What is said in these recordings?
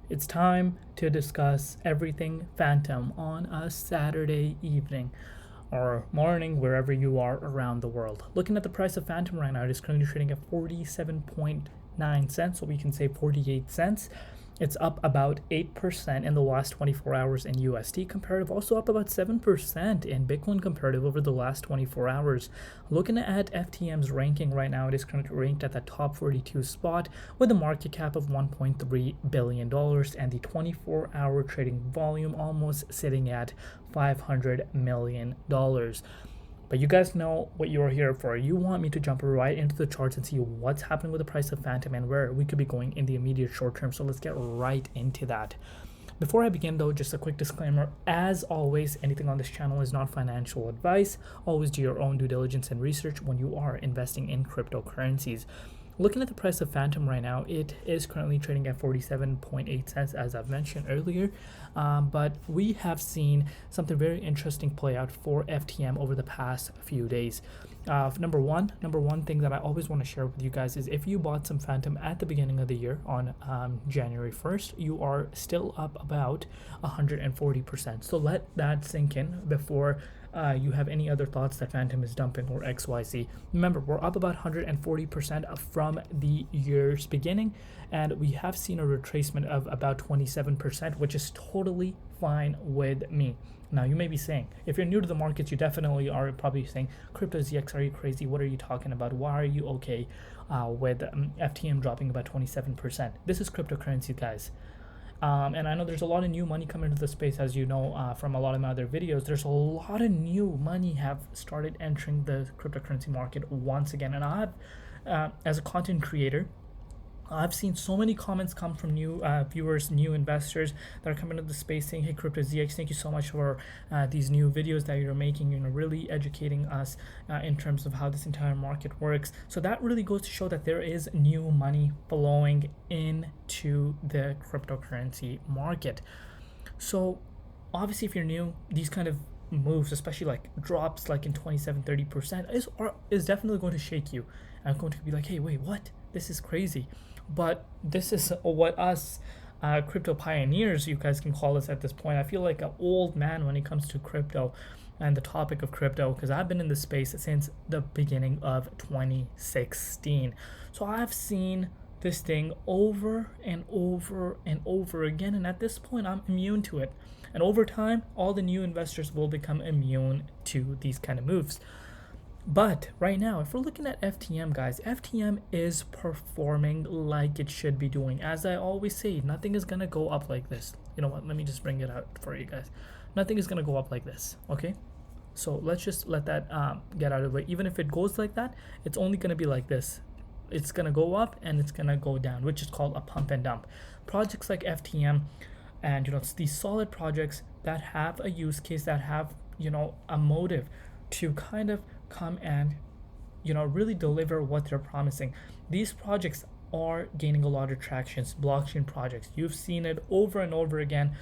It's time to discuss everything Fantom on a Saturday evening or morning, wherever you are around the world. Looking at the price of Fantom right now, it is currently trading at 47.9 cents, so we can say 48 cents. It's up about 8% in the last 24 hours in USD comparative, also up about 7% in Bitcoin comparative over the last 24 hours. Looking at FTM's ranking right now, it is currently ranked at the top 42 spot with a market cap of $1.3 billion and the 24-hour trading volume almost sitting at $500 million. But you guys know what you're here for. You want me to jump right into the charts and see what's happening with the price of Fantom and where we could be going in the immediate short term. So let's get right into that. Before I begin though, just a quick disclaimer. As always, anything on this channel is not financial advice. Always do your own due diligence and research when you are investing in cryptocurrencies. Looking at the price of Fantom right now, it is currently trading at 47.8 cents, as I've mentioned earlier. But we have seen something very interesting play out for FTM over the past few days. Number one thing that I always want to share with you guys is if you bought some Fantom at the beginning of the year on January 1st, you are still up about 140%. So let that sink in before you have any other thoughts that Fantom is dumping or XYZ. Remember, we're up about 140% from the year's beginning, and we have seen a retracement of about 27%, which is totally fine with me. Now, you may be saying, if you're new to the markets, you definitely are probably saying, Crypto ZX, are you crazy? What are you talking about? Why are you okay with FTM dropping about 27%? This is cryptocurrency, guys. And I know there's a lot of new money coming into the space, as you know from a lot of my other videos. There's a lot of new money have started entering the cryptocurrency market once again. And I've, as a content creator, I've seen so many comments come from new viewers, new investors that are coming into the space saying, hey, Crypto ZX, thank you so much for these new videos that you're making. You're really educating us in terms of how this entire market works. So that really goes to show that there is new money flowing into the cryptocurrency market. So obviously, if you're new, these kind of moves, especially like drops like in 27-30%, is definitely going to shake you. I'm going to be like, hey, wait, what? This is crazy. But this is what us crypto pioneers, you guys can call us at this point. I feel like an old man when it comes to crypto and the topic of crypto, because I've been in this space since the beginning of 2016. So I've seen this thing over and over and over again, and at this point I'm immune to it. And over time, all the new investors will become immune to these kind of moves. But right now, if we're looking at FTM, guys, FTM is performing like it should be doing. As I always say, nothing is going to go up like this. You know what? Let me just bring it out for you guys. Nothing is going to go up like this, okay? So let's just let that get out of the way. Even if it goes like that, it's only going to be like this. It's going to go up and it's going to go down, which is called a pump and dump. Projects like FTM and, it's these solid projects that have a use case, that have, a motive to kind of come and really deliver what they're promising. These projects are gaining a lot of traction. Blockchain projects, you've seen it over and over again,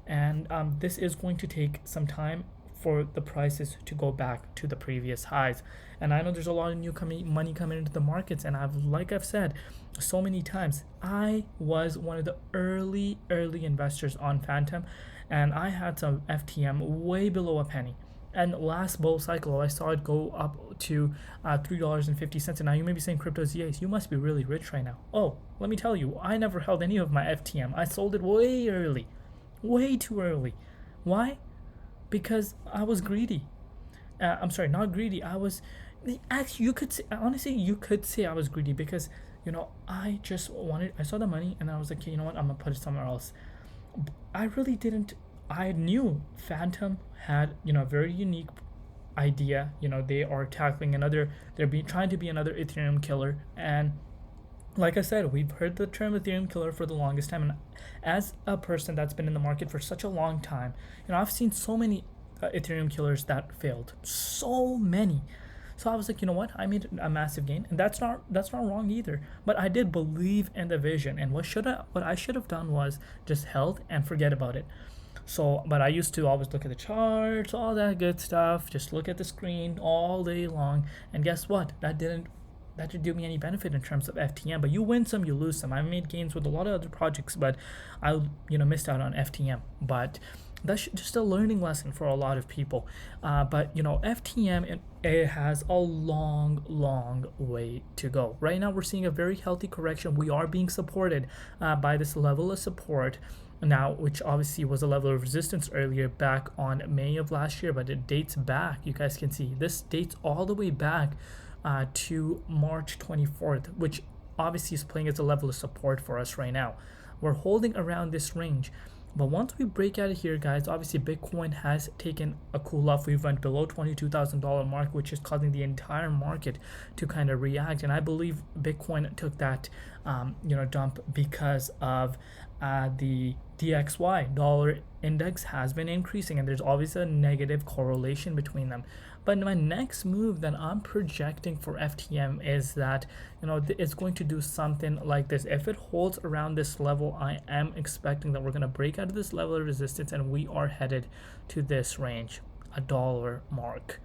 and this is going to take some time for the prices to go back to the previous highs. And I know there's a lot of new money coming into the markets, and I've said so many times, I was one of the early investors on Fantom, and I had some FTM way below a penny. And last bull cycle, I saw it go up to $3.50. And now you may be saying, Crypto ZX, you must be really rich right now. Oh, let me tell you, I never held any of my FTM. I sold it way early, way too early. Why? Because I was greedy. I'm sorry, not greedy. Actually, you could say I was greedy because, I just I saw the money and I was like, okay, you know what, I'm going to put it somewhere else. I really didn't. I knew Fantom had, a very unique idea. They are tackling trying to be another Ethereum killer. And like I said, we've heard the term Ethereum killer for the longest time. And as a person that's been in the market for such a long time, I've seen so many Ethereum killers that failed. So many. So I was like, you know what? I made a massive gain, and that's not wrong either. But I did believe in the vision, and what I should have done was just held and forget about it. So, but I used to always look at the charts, all that good stuff, just look at the screen all day long. And guess what? That didn't that should do me any benefit in terms of FTM. But you win some, you lose some. I made gains with a lot of other projects, but I missed out on FTM. But that's just a learning lesson for a lot of people. But FTM, it has a long way to go. Right now we're seeing a very healthy correction. We are being supported by this level of support now, which obviously was a level of resistance earlier back on May of last year, but it dates back. You guys can see this dates all the way back to March 24th, which obviously is playing as a level of support for us right now. We're holding around this range. But once we break out of here, guys, obviously Bitcoin has taken a cool off. We've went below $22,000 mark, which is causing the entire market to kind of react. And I believe Bitcoin took that, dump because of the DXY dollar index has been increasing, and there's obviously a negative correlation between them. But my next move that I'm projecting for FTM is that it's going to do something like this. If it holds around this level, I am expecting that we're going to break out of this level of resistance and we are headed to this range, $1 mark.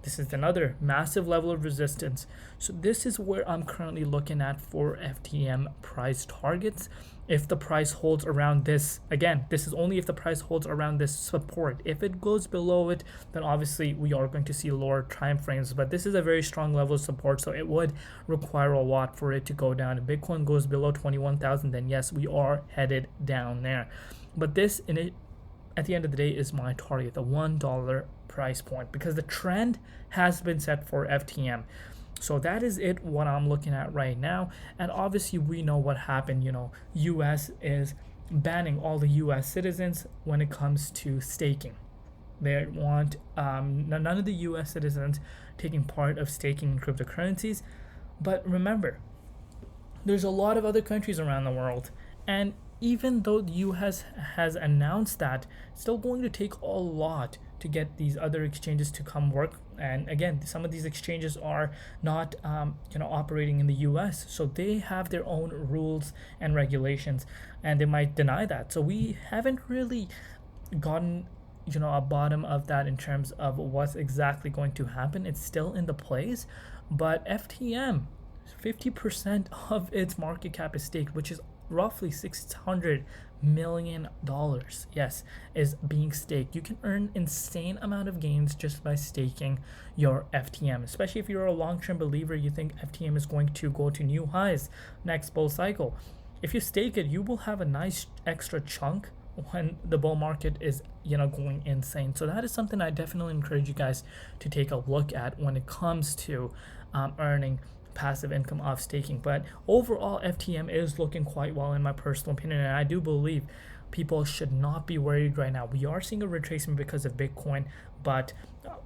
This is another massive level of resistance. So this is where I'm currently looking at for FTM price targets. If the price holds around this, again, this is only if the price holds around this support. If it goes below it, then obviously we are going to see lower time frames. But this is a very strong level of support, so it would require a lot for it to go down. If Bitcoin goes below 21,000, then yes, we are headed down there. But this, at the end of the day, is my target, the $1 price point, because the trend has been set for FTM. So that is it, what I'm looking at right now. And obviously we know what happened. US is banning all the US citizens when it comes to staking. They want none of the US citizens taking part of staking in cryptocurrencies. But remember, there's a lot of other countries around the world, and even though the US has announced that, it's still going to take a lot to get these other exchanges to come work. And again, some of these exchanges are not operating in the US, so they have their own rules and regulations, and they might deny that. So we haven't really gotten a bottom of that in terms of what's exactly going to happen. It's still in the plays, but FTM, 50% of its market cap is staked, which is roughly $600 million, yes, is being staked. You can earn insane amount of gains just by staking your FTM, especially if you're a long-term believer. You think FTM is going to go to new highs next bull cycle. If you stake it, you will have a nice extra chunk when the bull market is going insane. So that is something I definitely encourage you guys to take a look at when it comes to earning passive income off staking. But overall, FTM is looking quite well in my personal opinion, and I do believe people should not be worried right now. We are seeing a retracement because of Bitcoin, but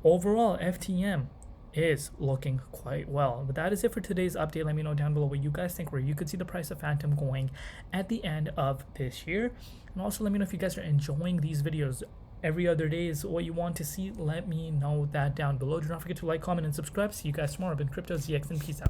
overall FTM is looking quite well. But that is it for today's update. Let me know down below what you guys think, where you could see the price of Fantom going at the end of this year. And also let me know if you guys are enjoying these videos. Every other day is what you want to see. Let me know that down below. Do not forget to like, comment, and subscribe. See you guys tomorrow. I've been Crypto ZX, and peace out.